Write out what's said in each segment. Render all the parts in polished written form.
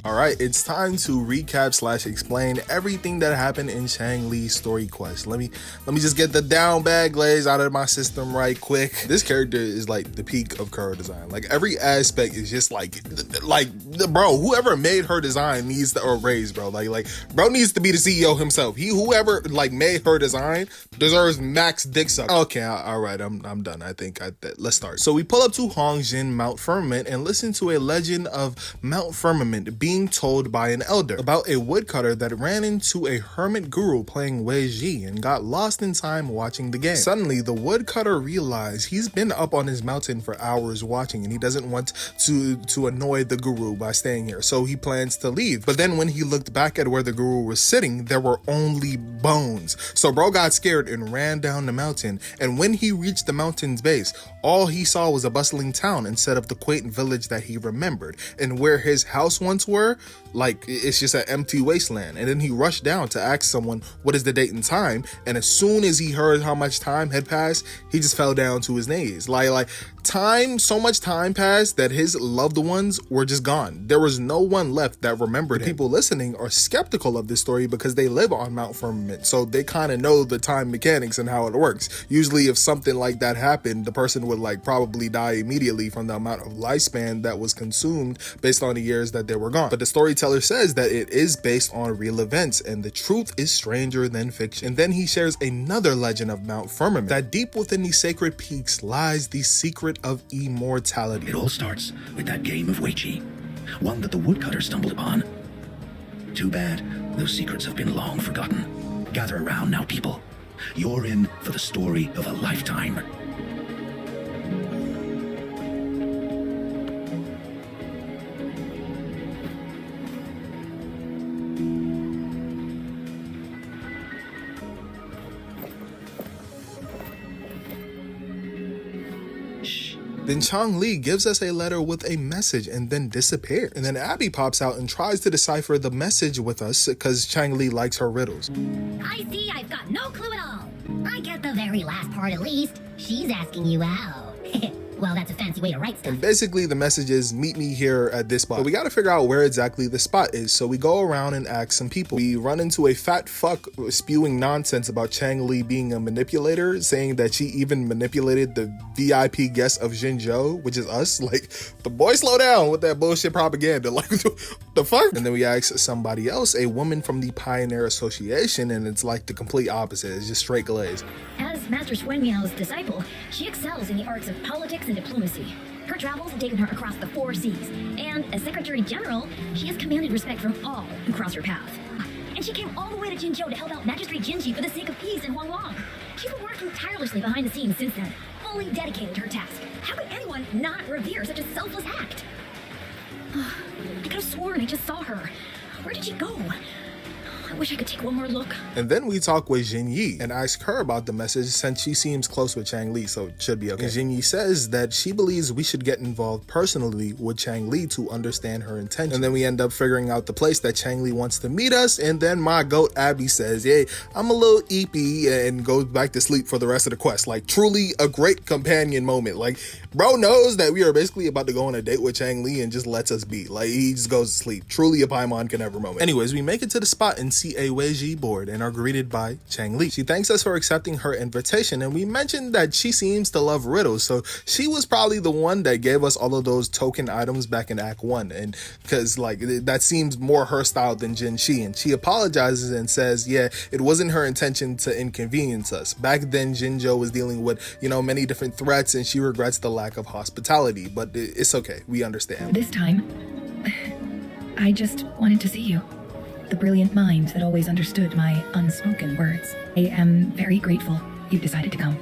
Alright, it's time to recap / explain everything that happened in Changli's story quest. Let me just get the down bad glaze out of my system right quick. This character is like the peak of her design. Like every aspect is just like bro, whoever made her design needs to raise, bro. Like bro needs to be the CEO himself. Whoever like made her design deserves max dick suck. Okay, alright, I'm done. I think let's start. So we pull up to Hongjin Mount Firmament and listen to a legend of Mount Firmament being told by an elder about a woodcutter that ran into a hermit guru playing Wei Ji and got lost in time watching the game. Suddenly, the woodcutter realized he's been up on his mountain for hours watching and he doesn't want to annoy the guru by staying here, so he plans to leave. But then when he looked back at where the guru was sitting, there were only bones. So bro got scared and ran down the mountain, and when he reached the mountain's base, all he saw was a bustling town instead of the quaint village that he remembered. And where his house once were, like it's just an empty wasteland. And then he rushed down to ask someone what is the date and time, and as soon as he heard how much time had passed, he just fell down to his knees. Like so much time passed that his loved ones were just gone. There was no one left that remembered him. People listening are skeptical of this story because they live on Mount Firmament, so they kind of know the time mechanics and how it works. Usually if something like that happened, the person would like probably die immediately from the amount of lifespan that was consumed based on the years that they were gone. But the storyteller says that it is based on real events and the truth is stranger than fiction. And then he shares another legend of Mount Firmament, that deep within these sacred peaks lies the secret of immortality. It all starts with that game of Weiqi, one that the woodcutter stumbled upon. Too bad those secrets have been long forgotten. Gather around now, people. You're in for the story of a lifetime. Then Changli gives us a letter with a message and then disappears. And then Abby pops out and tries to decipher the message with us because Changli likes her riddles. I see I've got no clue at all. I get the very last part at least. She's asking you out. Well, that's a fancy way to write stuff. And basically the message is, meet me here at this spot. But we gotta figure out where exactly the spot is. So we go around and ask some people. We run into a fat fuck spewing nonsense about Changli being a manipulator, saying that she even manipulated the VIP guest of Jinzhou, which is us. Like, the boy, slow down with that bullshit propaganda. Like, the fuck? And then we ask somebody else, a woman from the Pioneer Association, and it's like the complete opposite. It's just straight glaze. As Master Xuan Miao's disciple, she excels in the arts of politics and diplomacy. Her travels have taken her across the 4 seas, and as Secretary General, she has commanded respect from all who cross her path. And she came all the way to Jinzhou to help out Magistrate Jinji for the sake of peace in Huanglong. She's been working tirelessly behind the scenes since then, fully dedicated to her task. How could anyone not revere such a selfless act? I could have sworn I just saw her. Where did she go? I wish I could take one more look. And then we talk with Jin Yi and ask her about the message since she seems close with Changli, so it should be okay. And Jin Yi says that she believes we should get involved personally with Changli to understand her intention. And then we end up figuring out the place that Changli wants to meet us, and then my goat Abby says, "Hey, I'm a little eepy," and goes back to sleep for the rest of the quest. Like, truly a great companion moment. Like, bro knows that we are basically about to go on a date with Changli and just lets us be. Like, he just goes to sleep. Truly a Paimon can ever moment. Anyways, we make it to the spot and see a Wei Ji board and are greeted by Changli. She thanks us for accepting her invitation, and we mentioned that she seems to love riddles, so she was probably the one that gave us all of those token items back in Act 1, and because like that seems more her style than Jin Shi, and she apologizes and says, yeah, it wasn't her intention to inconvenience us. Back then, Jinzhou was dealing with, many different threats, and she regrets the lack of hospitality, but it's okay. We understand. This time, I just wanted to see you. The brilliant mind that always understood my unspoken words. I am very grateful you decided to come.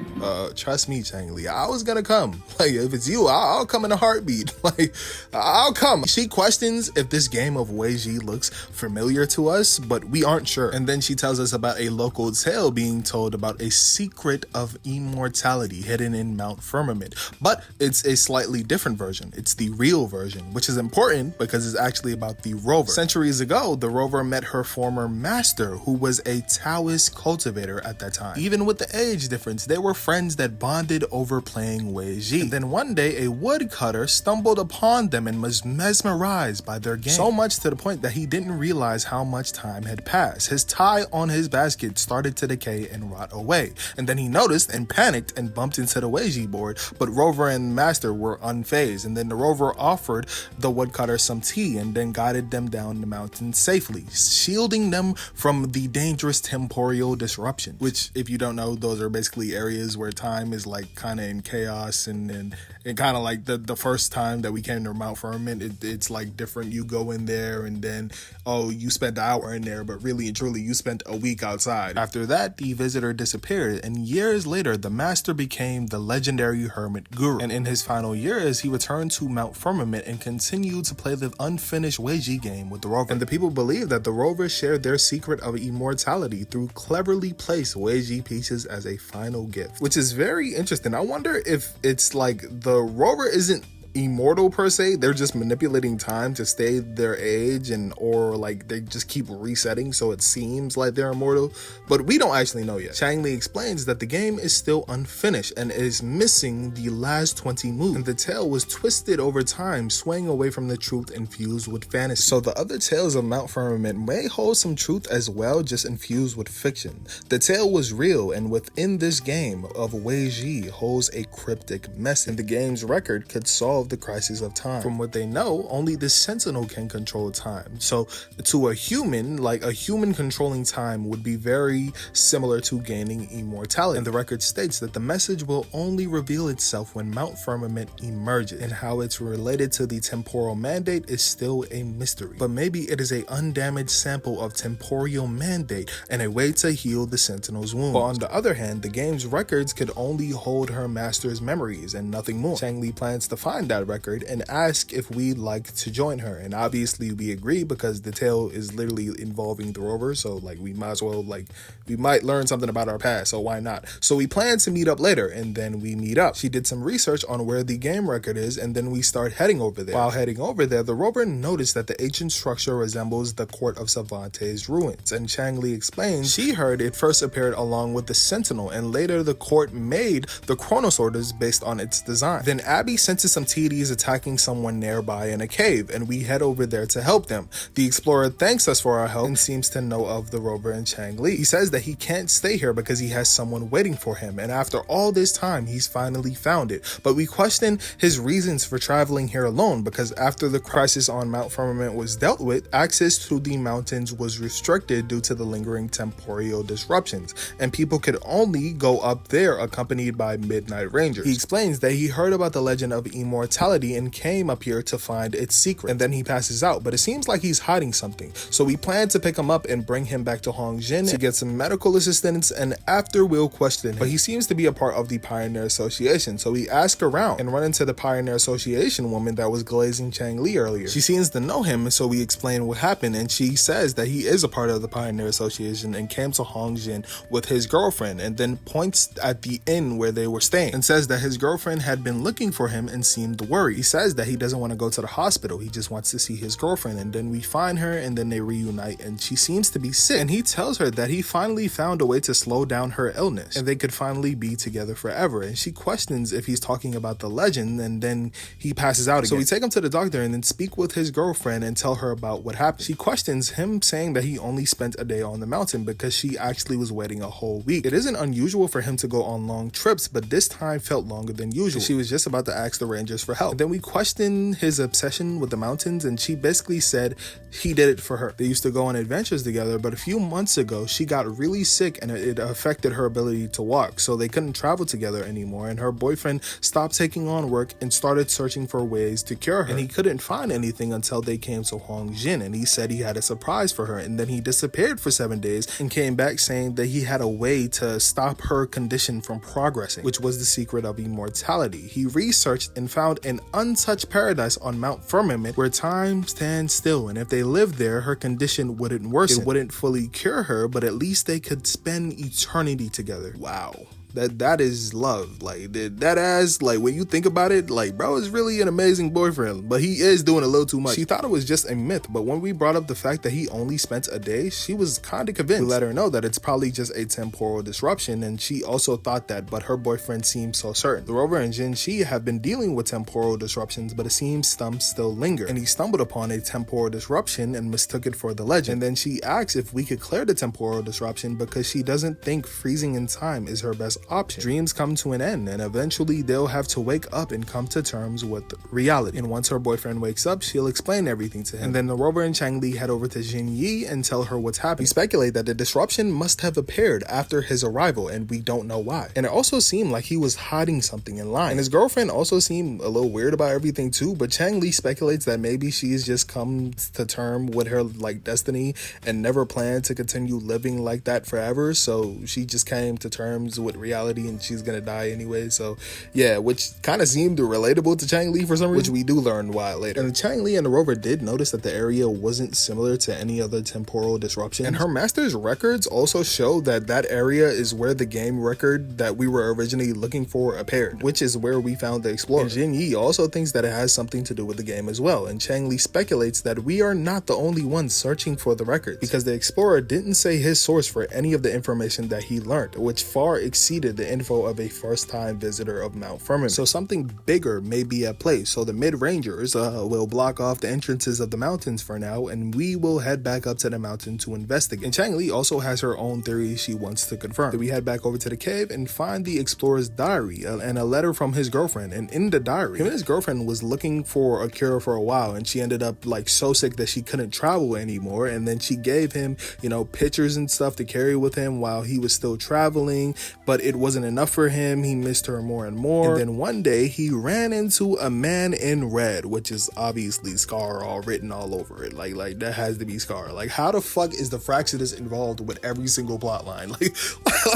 Trust me, Changli, I was gonna come. Like, if it's you, I'll come in a heartbeat. Like, I'll come. She questions if this game of Wei Ji looks familiar to us, but we aren't sure. And then she tells us about a local tale being told about a secret of immortality hidden in Mount Firmament. But it's a slightly different version. It's the real version, which is important because it's actually about the rover. Centuries ago, the rover met her former master, who was a Taoist cultivator at that time. Even with the age age difference, they were friends that bonded over playing Weiji. And then one day, a woodcutter stumbled upon them and was mesmerized by their game. So much to the point that he didn't realize how much time had passed. His tie on his basket started to decay and rot away. And then he noticed and panicked and bumped into the Weiji board, but Rover and Master were unfazed. And then the Rover offered the woodcutter some tea and then guided them down the mountain safely, shielding them from the dangerous temporal disruption, which, if you don't know, those are basically areas where time is like kind of in chaos, and kind of like the first time that we came to Mount Firmament, it's like different. You go in there and then, oh, you spent an hour in there, but really and truly you spent a week outside. After that, the visitor disappeared, and years later the master became the legendary hermit guru, and in his final years he returned to Mount Firmament and continued to play the unfinished Weiji game with the Rover. And the people believe that the Rover shared their secret of immortality through cleverly placed Weiji pieces as a final gift, which is very interesting. I wonder if it's like the Rover isn't immortal per se, they're just manipulating time to stay their age, and or like they just keep resetting so it seems like they're immortal, but we don't actually know yet. Changli explains that the game is still unfinished and is missing the last 20 moves, and the tale was twisted over time, swaying away from the truth infused with fantasy. So the other tales of Mount Firmament may hold some truth as well, just infused with fiction. The tale was real, and within this game of Weiji holds a cryptic message, and the game's record could solve the crisis of time. From what they know, only the Sentinel can control time. So to a human, like a human controlling time would be very similar to gaining immortality. And the record states that the message will only reveal itself when Mount Firmament emerges, and how it's related to the temporal mandate is still a mystery. But maybe it is a undamaged sample of temporal mandate and a way to heal the Sentinel's wound. But on the other hand, the game's records could only hold her master's memories and nothing more. Changli plans to find that record and ask if we'd like to join her, and obviously we agree because the tale is literally involving the Rover, so like we might as well, like we might learn something about our past, so why not? So we plan to meet up later, and then we meet up. She did some research on where the game record is, and then we start heading over there. While heading over there, the Rover noticed that the ancient structure resembles the court of Cervantes' ruins, and Changli explains she heard it first appeared along with the Sentinel, and later the court made the Chronos orders based on its design. Then Abby senses some TDs attacking someone nearby in a cave, and we head over there to help them. The explorer thanks us for our help and seems to know of the Rover and Changli. He says that he can't stay here because he has someone waiting for him, and after all this time he's finally found it. But we question his reasons for traveling here alone, because after the crisis on Mount Firmament was dealt with, access to the mountains was restricted due to the lingering temporal disruptions, and people could only go up there accompanied by Midnight Rangers. He explains that he heard about the legend of immortality and came up here to find its secret, and then he passes out, but it seems like he's hiding something. So we plan to pick him up and bring him back to Hongjin to get some medical assistance, and after we'll question him. But he seems to be a part of the Pioneer Association, so we ask around and run into the Pioneer Association woman that was glazing Changli earlier. She seems to know him, so we explain what happened, and she says that he is a part of the Pioneer Association and came to Hongjin with his girlfriend, and then points at the inn where they were staying and says that his girlfriend had been looking for him and seemed worried. He says that he doesn't want to go to the hospital, he just wants to see his girlfriend, and then we find her and then they reunite, and she seems to be sick, and he tells her that he finally found a way to slow down her illness and they could finally be together forever, and she questions if he's talking about the legend, and then he passes out again. So we take him to the doctor and then speak with his girlfriend and tell her about what happened. She questions him, saying that he only spent a day on the mountain because she actually was waiting a whole week. It isn't unusual for him to go on long trips, but this time felt longer than usual. She was just about to ask the Rangers for help. And then we questioned his obsession with the mountains, and she basically said he did it for her. They used to go on adventures together, but a few months ago she got really sick and it affected her ability to walk, so they couldn't travel together anymore, and her boyfriend stopped taking on work and started searching for ways to cure her, and he couldn't find anything until they came to Hongjin, and he said he had a surprise for her, and then he disappeared for 7 days and came back saying that he had a way to stop her condition from progressing, which was the secret of immortality. He researched and found an untouched paradise on Mount Firmament where time stands still, and if they lived there, her condition wouldn't worsen. It wouldn't fully cure her, but at least they could spend eternity together. Wow. That is love. Like that ass, like when you think about it, like bro is really an amazing boyfriend, but he is doing a little too much. She thought it was just a myth, but when we brought up the fact that he only spent a day, she was kind of convinced. We let her know that it's probably just a temporal disruption, and she also thought that, but her boyfriend seemed so certain. The Rover and Jin Shi have been dealing with temporal disruptions, but it seems stumps still linger, and he stumbled upon a temporal disruption and mistook it for the legend. And then she asks if we could clear the temporal disruption because she doesn't think freezing in time is her best option. Dreams come to an end, and eventually they'll have to wake up and come to terms with reality. And once her boyfriend wakes up, she'll explain everything to him. And then the Rover and Changli head over to Jin Yi and tell her what's happening. We speculate that the disruption must have appeared after his arrival, and we don't know why. And it also seemed like he was hiding something in line. And his girlfriend also seemed a little weird about everything too, but Changli speculates that maybe she's just come to term with her like destiny and never planned to continue living like that forever. So she just came to terms with reality and she's gonna die anyway. So yeah, which kind of seemed relatable to Changli for some reason, which we do learn why later. And Changli and the Rover did notice that the area wasn't similar to any other temporal disruption, and her master's records also show that that area is where the game record that we were originally looking for appeared, which is where we found the explorer. And Jin Yi also thinks that it has something to do with the game as well, and Changli speculates that we are not the only ones searching for the records, because the explorer didn't say his source for any of the information that he learned, which far exceeded the info of a first-time visitor of Mount Firmament. So something bigger may be at play. So the mid-rangers will block off the entrances of the mountains for now, and we will head back up to the mountain to investigate. And Changli also has her own theory she wants to confirm. So we head back over to the cave and find the explorer's diary and a letter from his girlfriend. And in the diary, him and his girlfriend was looking for a cure for a while, and she ended up like so sick that she couldn't travel anymore. And then she gave him, you know, pictures and stuff to carry with him while he was still traveling, but it wasn't enough for him. He missed her more and more. And then one day he ran into a man in red, which is obviously Scar all written all over it. Like that has to be Scar. Like how the fuck is the Fractionist involved with every single plot line? Like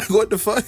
what the fuck?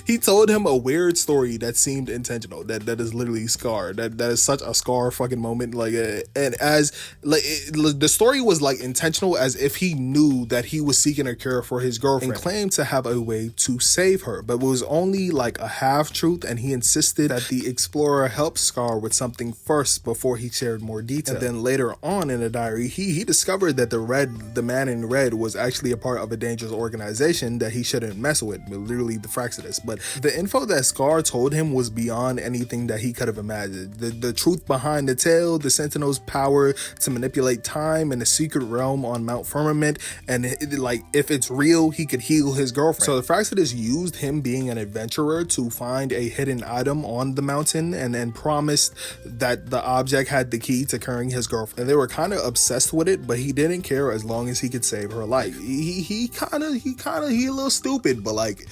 He told him a weird story that seemed intentional. That is literally Scar. That is such a Scar fucking moment. Like and as like the story was like intentional, as if he knew that he was seeking a cure for his girlfriend and claimed to have a way to save her, but it was only like a half truth, and he insisted that the explorer help Scar with something first before he shared more detail. And then later on in the diary, he discovered that the man in red was actually a part of a dangerous organization that he shouldn't mess with, literally the Fractionist. But the info that Scar told him was beyond anything that he could have imagined. The truth behind the tale, the Sentinel's power to manipulate time, and the secret realm on Mount Firmament, and like if it's real, he could heal his girlfriend. So the Fractionist used him being an adventurer to find a hidden item on the mountain and promised that the object had the key to curing his girlfriend. And they were kind of obsessed with it, but he didn't care as long as he could save her life. He a little stupid, but like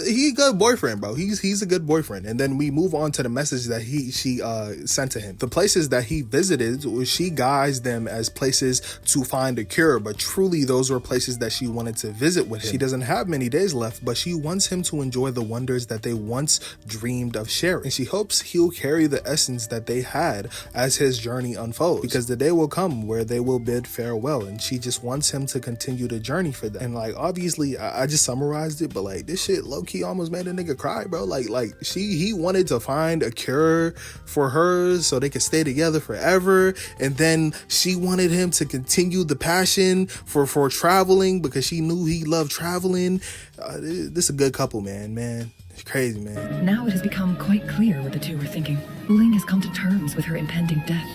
he a good boyfriend, bro. He's a good boyfriend. And then we move on to the message that she sent to him. The places that he visited, she guides them as places to find a cure, but truly those were places that she wanted to visit with him. She doesn't have many days left, but she wants him to enjoy the wonders that they once dreamed of sharing. And she hopes he'll carry the essence that they had as his journey unfolds, because the day will come where they will bid farewell, and she just wants him to continue the journey for them. And like obviously I just summarized it, but like this shit low-key almost made a nigga cry, bro. Like he wanted to find a cure for her so they could stay together forever, and then she wanted him to continue the passion for traveling because she knew he loved traveling. This is a good couple, man. It's crazy, man. Now it has become quite clear what the two were thinking. Wuthering has come to terms with her impending death.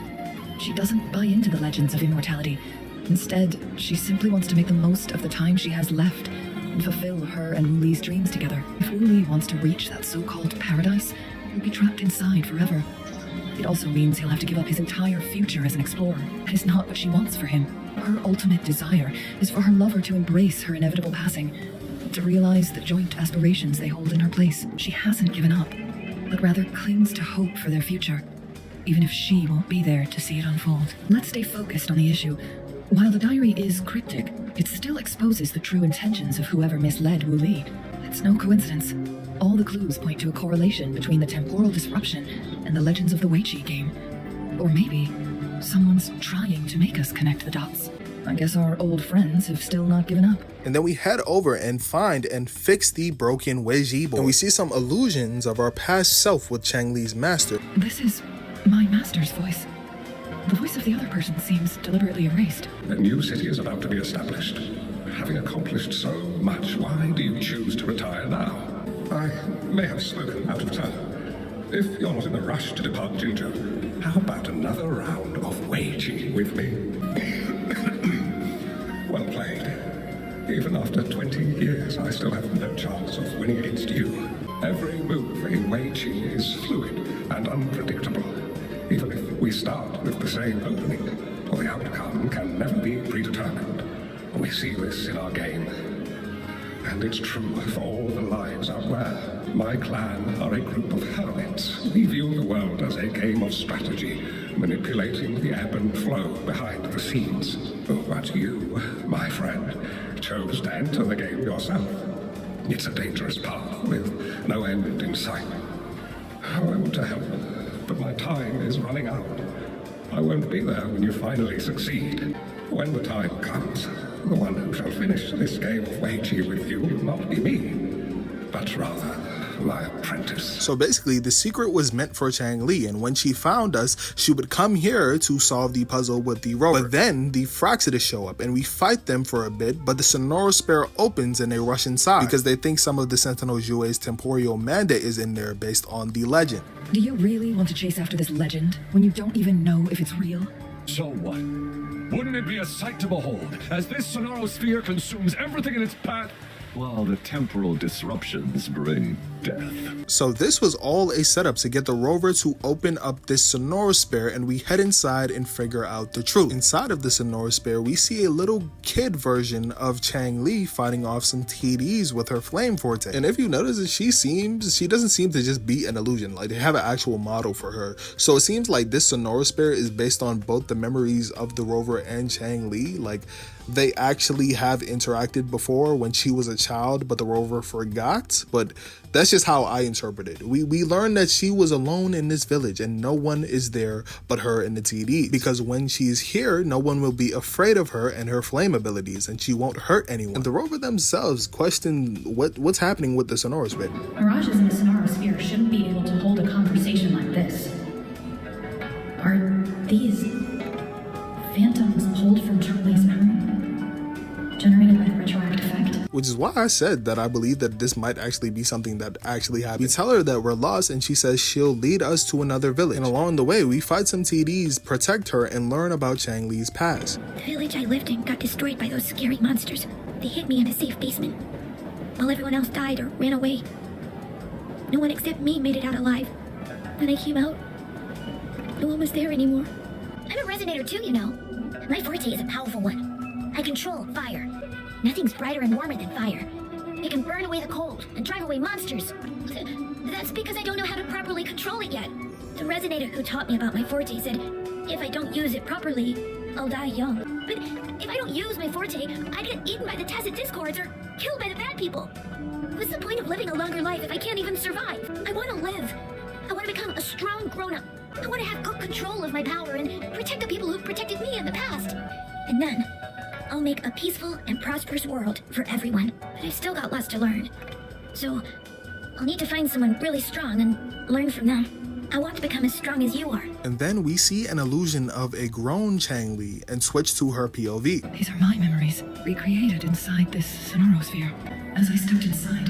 She doesn't buy into the legends of immortality. Instead, she simply wants to make the most of the time she has left and fulfill her and Wuli's dreams together. If Wuli wants to reach that so-called paradise, he'll be trapped inside forever. It also means he'll have to give up his entire future as an explorer. That is not what she wants for him. Her ultimate desire is for her lover to embrace her inevitable passing, to realize the joint aspirations they hold in her place. She hasn't given up, but rather clings to hope for their future, even if she won't be there to see it unfold. Let's stay focused on the issue. While the diary is cryptic, it still exposes the true intentions of whoever misled Wuli. It's no coincidence. All the clues point to a correlation between the temporal disruption and the Legends of the Weiqi game. Or maybe someone's trying to make us connect the dots. I guess our old friends have still not given up. And then we head over and find and fix the broken Weiji board. And we see some illusions of our past self with Changli's master. This is my master's voice. The voice of the other person seems deliberately erased. A new city is about to be established. Having accomplished so much, why do you choose to retire now? I may have spoken out of turn. If you're not in a rush to depart Jinju, how about another round of Weiji with me? Well played. Even after 20 years, I still have no chance of winning against you. Every move in Weiji is fluid and unpredictable. Even if we start with the same opening, the outcome can never be predetermined. We see this in our game. And it's true for all the lives out there. My clan are a group of hermits. We view the world as a game of strategy, manipulating the ebb and flow behind the scenes. But you, my friend, chose to enter the game yourself. It's a dangerous path with no end in sight. I want to help, but my time is running out. I won't be there when you finally succeed. When the time comes, the one who shall finish this game of Weiji with you will not be me, but rather my apprentice. So basically, the secret was meant for Changli, and when she found us, she would come here to solve the puzzle with the rover. But then the Fractsidus show up, and we fight them for a bit, but the sonoros spare opens and they rush inside because they think some of the Sentinel Joue's temporal mandate is in there based on the legend. Do you really want to chase after this legend when you don't even know if it's real? So what? Wouldn't it be a sight to behold, as this sonorosphere consumes everything in its path, while the temporal disruptions bring death? So this was all a setup to get the rover to open up this sonorosphere, and we head inside and figure out the truth. Inside of the sonorosphere, we see a little kid version of Changli fighting off some TDs with her flame forte. And if you notice, she doesn't seem to just be an illusion. Like, they have an actual model for her. So it seems like this sonorosphere is based on both the memories of the rover and Changli. Like, they actually have interacted before when she was a child, but the rover forgot. But that's just how I interpret it. We learned that she was alone in this village and no one is there but her and the TD. Because when she's here, no one will be afraid of her and her flame abilities, and she won't hurt anyone. And the rover themselves question what's happening with the sonoros bit. Mirages in the sonorosphere shouldn't be able to hold a conversation like this. Are these phantoms pulled from Changli's memory? Generated by the retroactive effect? Which is why I said that I believe that this might actually be something that actually happened. We tell her that we're lost, and she says she'll lead us to another village. And along the way, we fight some TDs, protect her, and learn about Changli's past. The village I lived in got destroyed by those scary monsters. They hid me in a safe basement, while everyone else died or ran away. No one except me made it out alive. When I came out, no one was there anymore. I'm a resonator too, you know. My forte is a powerful one. I control fire. Nothing's brighter and warmer than fire. It can burn away the cold and drive away monsters. That's because I don't know how to properly control it yet. The resonator who taught me about my forte said, if I don't use it properly, I'll die young. But if I don't use my forte, I'd get eaten by the tacit discords or killed by the bad people. What's the point of living a longer life if I can't even survive? I want to live. I want to become a strong grown-up. I want to have good control of my power and protect the people who protected me in the past. And then I'll make a peaceful and prosperous world for everyone. But I've still got lots to learn. So I'll need to find someone really strong and learn from them. I want to become as strong as you are. And then we see an illusion of a grown Changli and switch to her POV. These are my memories, recreated inside this sonorosphere. As I stepped inside,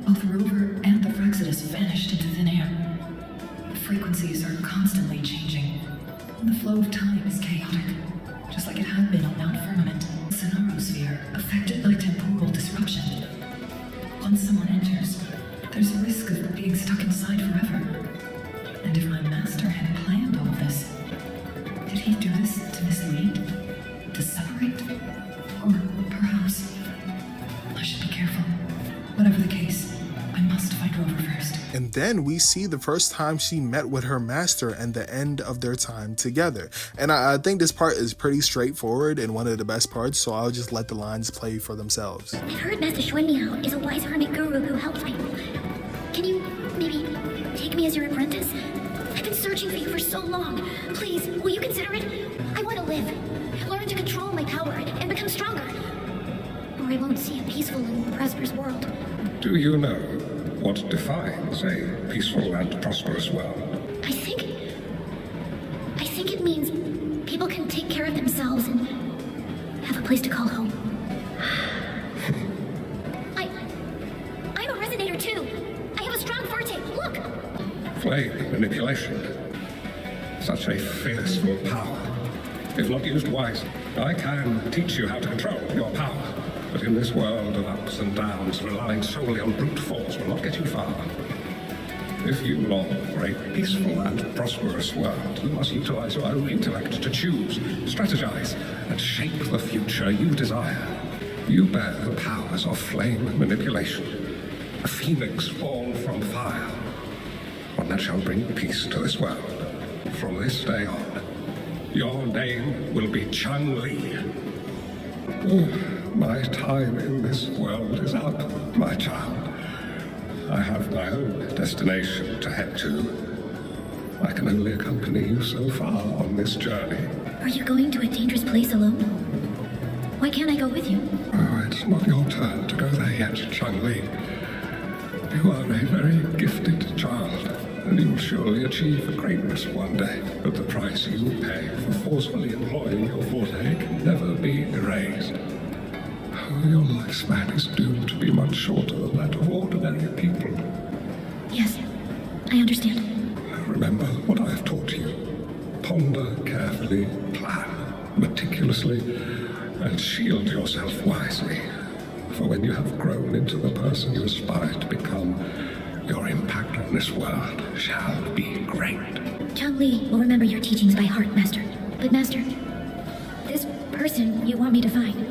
both the rover and the Fractsidus vanished into thin air. The frequencies are constantly changing, and the flow of time is chaotic, just like it had been on Mount Firmament. The sonorosphere affected by temporal disruption. Once someone enters, there's a risk of being stuck inside forever. And if my master had planned all this, did he do this to mislead? To separate? Or perhaps I should be careful. Whatever the case, I must find Rover first. And then we see the first time she met with her master and the end of their time together. And I think this part is pretty straightforward and one of the best parts, so I'll just let the lines play for themselves. I've heard Master Xuanmiao is a wise hermit guru who helps people. Can you maybe take me as your apprentice? I've been searching for you for so long. Please, will you consider it? I want to live. Learn to control my power power and become stronger. Or I won't see a peaceful and prosperous world. Do you know what defines a peaceful and prosperous world? I think it means people can take care of themselves and have a place to call home. I'm a resonator too. I have a strong forte. Look! Flame manipulation. Such a fearful power. If not used wisely, I can teach you how to control your power. But in this world of ups and downs, relying solely on brute force will not get you far. If you long for a peaceful and prosperous world, you must utilize your own intellect to choose, strategize, and shape the future you desire. You bear the powers of flame manipulation, a phoenix born from fire, one that shall bring peace to this world. From this day on, your name will be Changli. My time in this world is up, my child. I have my own destination to head to. I can only accompany you so far on this journey. Are you going to a dangerous place alone? Why can't I go with you? Oh, it's not your turn to go there yet, Changli. You are a very gifted child, and you will surely achieve greatness one day. But the price you pay for forcefully employing your forte can never be erased. Your lifespan is doomed to be much shorter than that of ordinary people. Yes, I understand. Remember what I have taught you. Ponder carefully, plan meticulously, and shield yourself wisely. For when you have grown into the person you aspire to become, your impact on this world shall be great. Changli will remember your teachings by heart, Master. But Master, this person you want me to find,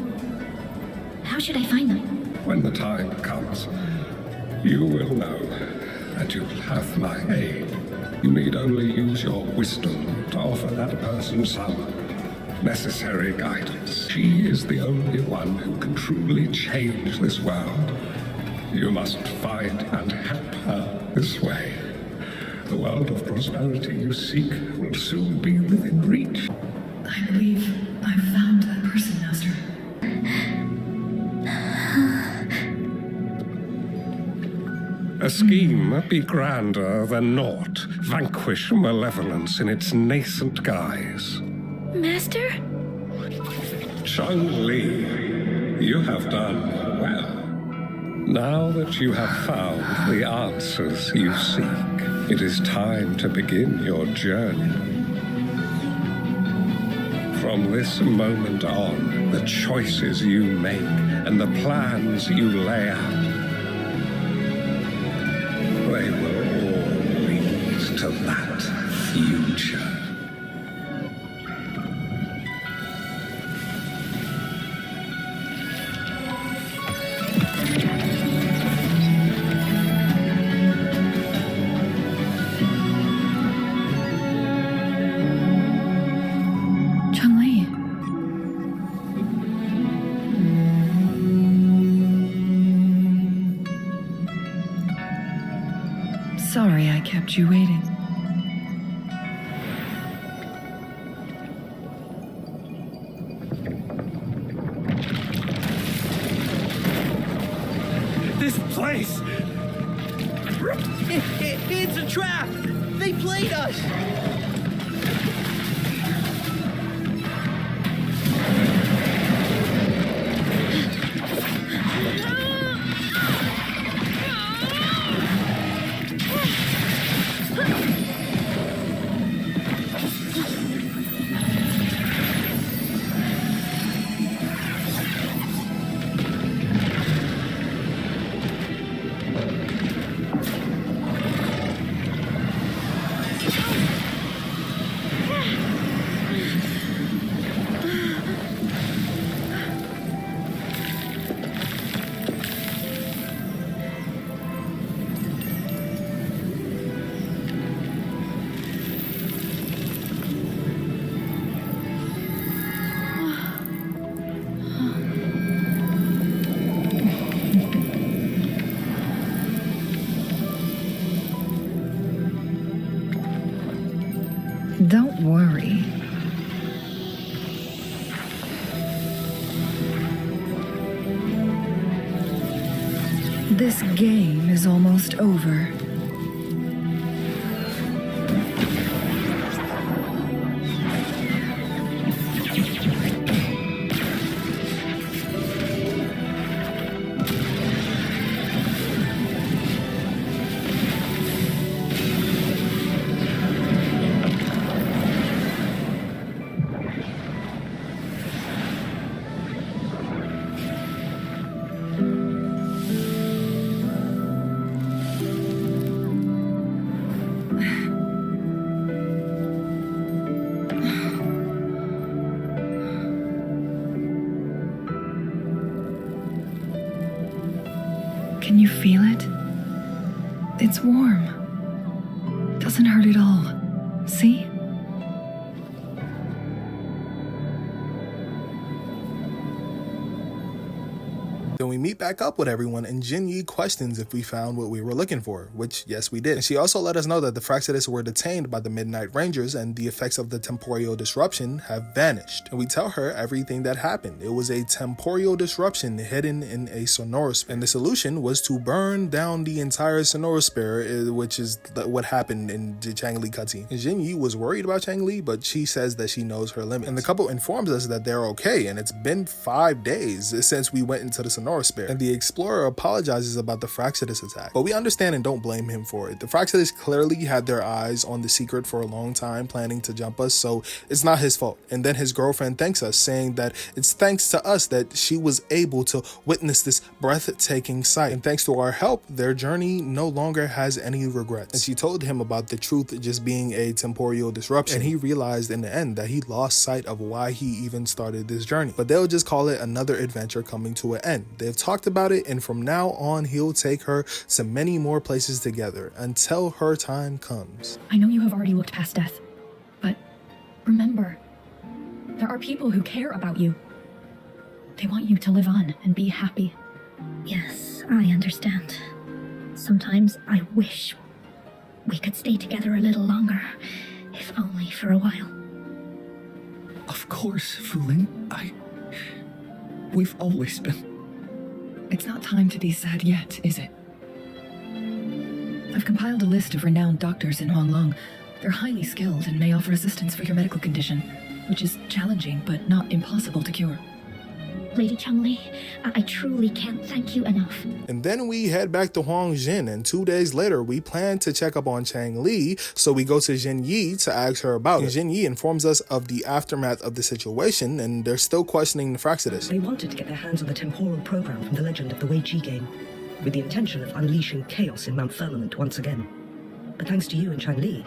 how should I find them? When the time comes, you will know, and you'll have my aid. You need only use your wisdom to offer that person some necessary guidance. She is the only one who can truly change this world. You must find and help her this way. The world of prosperity you seek will soon be within reach. I believe I've found that person, Master. A scheme be grander than naught. Vanquish malevolence in its nascent guise. Master? Changli, you have done well. Now that you have found the answers you seek, it is time to begin your journey. From this moment on, the choices you make and the plans you lay out, they will all lead to that future. Changli. Sorry I kept you waiting. This place! It's a trap! They played us! This game is almost over. Can you feel it? It's warm. Doesn't hurt at all. See? Then we meet back up with everyone, and Jin Yi questions if we found what we were looking for, which yes we did. And she also let us know that the Fractitus were detained by the Midnight Rangers and the effects of the temporal disruption have vanished. And we tell her everything that happened. It was a temporal disruption hidden in a sonoros, and the solution was to burn down the entire sonorosphere, which is what happened in the Changli cutscene. And Jin Yi was worried about Changli, but she says that she knows her limits. And the couple informs us that they're okay, and it's been 5 days since we went into the sonoros. And the explorer apologizes about the Fractitus attack, but we understand and don't blame him for it. The Fractitus clearly had their eyes on the secret for a long time, planning to jump us, so it's not his fault. And then his girlfriend thanks us, saying that it's thanks to us that she was able to witness this breathtaking sight, and thanks to our help, their journey no longer has any regrets. And she told him about the truth just being a temporal disruption, and he realized in the end that he lost sight of why he even started this journey. But they'll just call it another adventure coming to an end. They've talked about it, and from now on he'll take her to many more places together until her time comes. I know you have already looked past death, but remember, there are people who care about you. They want you to live on and be happy. Yes, I understand. Sometimes I wish we could stay together a little longer, if only for a while. Of course, Wuthering. We've always been... It's not time to be sad yet, is it? I've compiled a list of renowned doctors in Huanglong. They're highly skilled and may offer assistance for your medical condition, which is challenging but not impossible to cure. Lady Changli, I truly can't thank you enough. And then we head back to Huangjin, and 2 days later we plan to check up on Changli, so we go to Jin Yi to ask her about it. Jin Yi informs us of the aftermath of the situation, and they're still questioning the Fractitus. They wanted to get their hands on the temporal program from the legend of the Wei Qi game, with the intention of unleashing chaos in Mount Firmament once again. But thanks to you and Changli,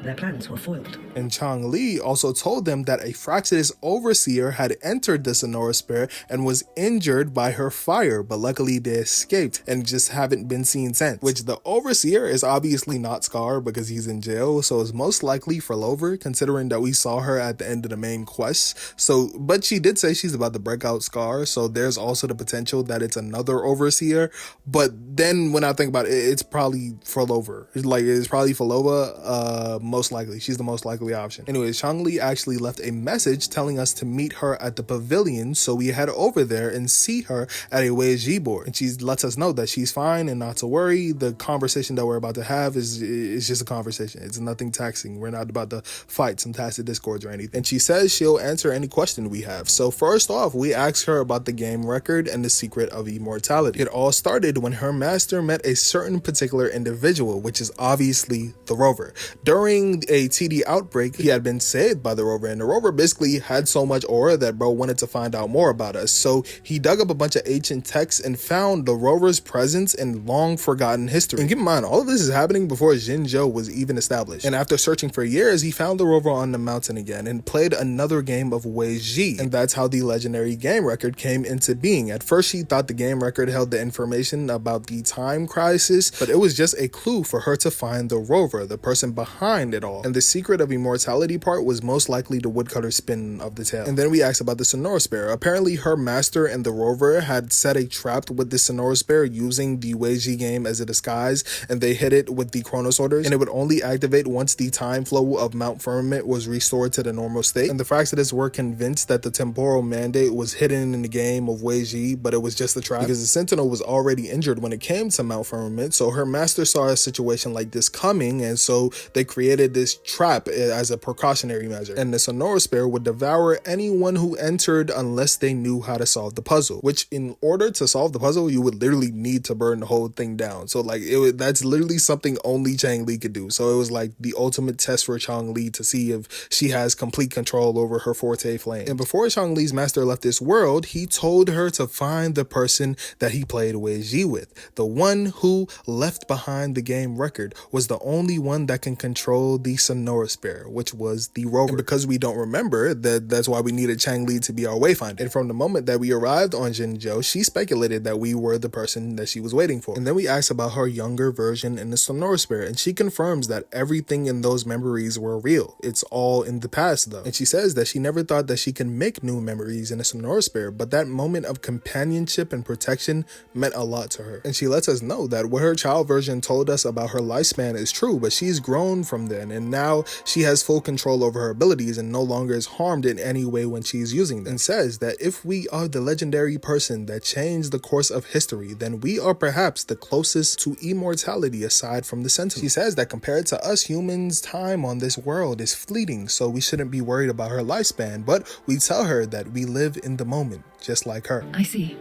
their plans were foiled. And Changli also told them that a Fractitus overseer had entered the sonorosphere and was injured by her fire, but luckily they escaped and just haven't been seen since. Which the overseer is obviously not Scar because he's in jail, so it's most likely Furlover, considering that we saw her at the end of the main quest. So, but she did say she's about to break out Scar, so there's also the potential that it's another overseer. But then when I think about it, it's probably Furlover. It's probably Furlover, most likely. She's the most likely option. Anyways, Changli actually left a message telling us to meet her at the pavilion, so we head over there and see her at a Weiji board. And she lets us know that she's fine and not to worry. The conversation that we're about to have is just a conversation. It's nothing taxing. We're not about to fight some tacit discords or anything. And she says she'll answer any question we have. So first off, we ask her about the game record and the secret of immortality. It all started when her master met a certain particular individual, which is obviously the Rover. During a TD outbreak, he had been saved by the Rover, and the Rover basically had so much aura that bro wanted to find out more about us. So he dug up a bunch of ancient texts and found the Rover's presence in long forgotten history. And keep in mind, all of this is happening before Jinzhou was even established. And after searching for years, he found the Rover on the mountain again and played another game of Weiji. And that's how the legendary game record came into being. At first, she thought the game record held the information about the time crisis, but it was just a clue for her to find the Rover, the person behind behind it all. And the secret of immortality part was most likely the woodcutter spin of the tale. And then we asked about the sonoros bear. Apparently her master and the rover had set a trap with the sonoros bear using the Weiji game as a disguise, and they hit it with the Chronos orders, and it would only activate once the time flow of Mount Firmament was restored to the normal state. And the Fraxidus were convinced that the temporal mandate was hidden in the game of Weiji, but it was just a trap because the Sentinel was already injured when it came to Mount Firmament. So her master saw a situation like this coming, and so they created this trap as a precautionary measure. And the sonoros bear would devour anyone who entered unless they knew how to solve the puzzle, which in order to solve the puzzle, you would literally need to burn the whole thing down. So like that's literally something only Changli could do. So it was like the ultimate test for Changli to see if she has complete control over her forte flame. And before Changli's master left this world, he told her to find the person that he played Weiji with. The one who left behind the game record was the only one that can control the sonoros bear, which was the rover. And because we don't remember, that's why we needed Changli to be our wayfinder. And from the moment that we arrived on Jinzhou, she speculated that we were the person that she was waiting for. And then we asked about her younger version in the sonoros bear, and she confirms that everything in those memories were real. It's all in the past though. And she says that she never thought that she could make new memories in a sonoros bear, but that moment of companionship and protection meant a lot to her. And she lets us know that what her child version told us about her lifespan is true, but she's grown from then, and now she has full control over her abilities and no longer is harmed in any way when she's using them. And says that if we are the legendary person that changed the course of history, then we are perhaps the closest to immortality aside from the Sentinel. She says that compared to us humans, time on this world is fleeting, so we shouldn't be worried about her lifespan, but we tell her that we live in the moment, just like her. I see.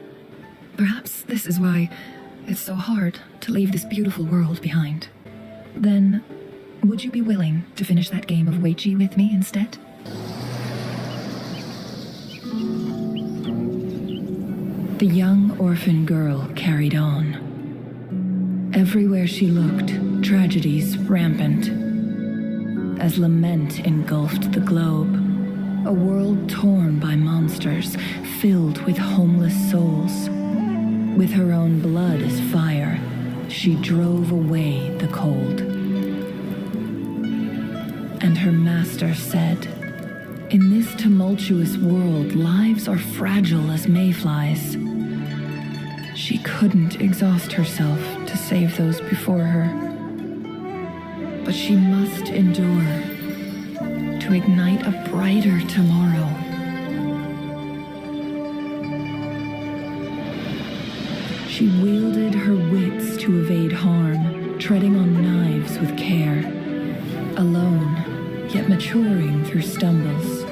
Perhaps this is why it's so hard to leave this beautiful world behind. Then, would you be willing to finish that game of Weiji with me instead? The young orphan girl carried on. Everywhere she looked, tragedies rampant. As lament engulfed the globe, a world torn by monsters, filled with homeless souls. With her own blood as fire, she drove away the cold. And her master said, "In this tumultuous world, lives are fragile as mayflies." She couldn't exhaust herself to save those before her. But she must endure to ignite a brighter tomorrow. She wielded her wits to evade harm, treading on knives with care, alone, yet maturing through stumbles.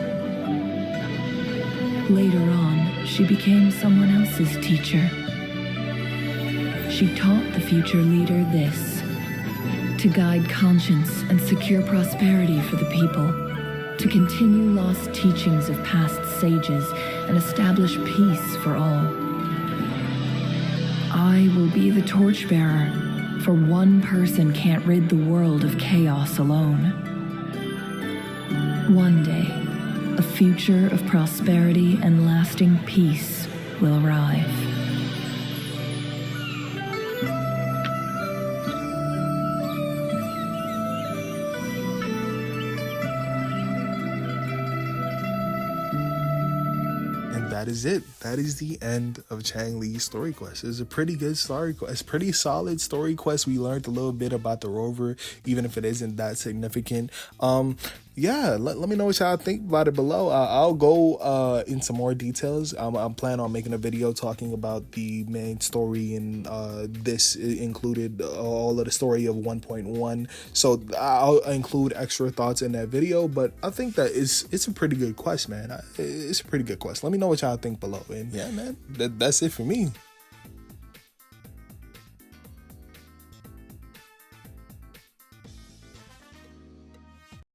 Later on, she became someone else's teacher. She taught the future leader this: to guide conscience and secure prosperity for the people, to continue lost teachings of past sages and establish peace for all. I will be the torchbearer, for one person can't rid the world of chaos alone. One day, a future of prosperity and lasting peace will arrive. That is it. That is the end of Changli's story quest. It's a pretty good story quest. It's a pretty solid story quest. We learned a little bit about the rover, even if it isn't that significant. Yeah, let me know what y'all think about it below. I'll go into more details. I'm planning on making a video talking about the main story, and this included all of the story of 1.1. So I'll include extra thoughts in that video, but I think that it's a pretty good quest, man. It's a pretty good quest. Let me know what y'all think below. And yeah, man, that's it for me.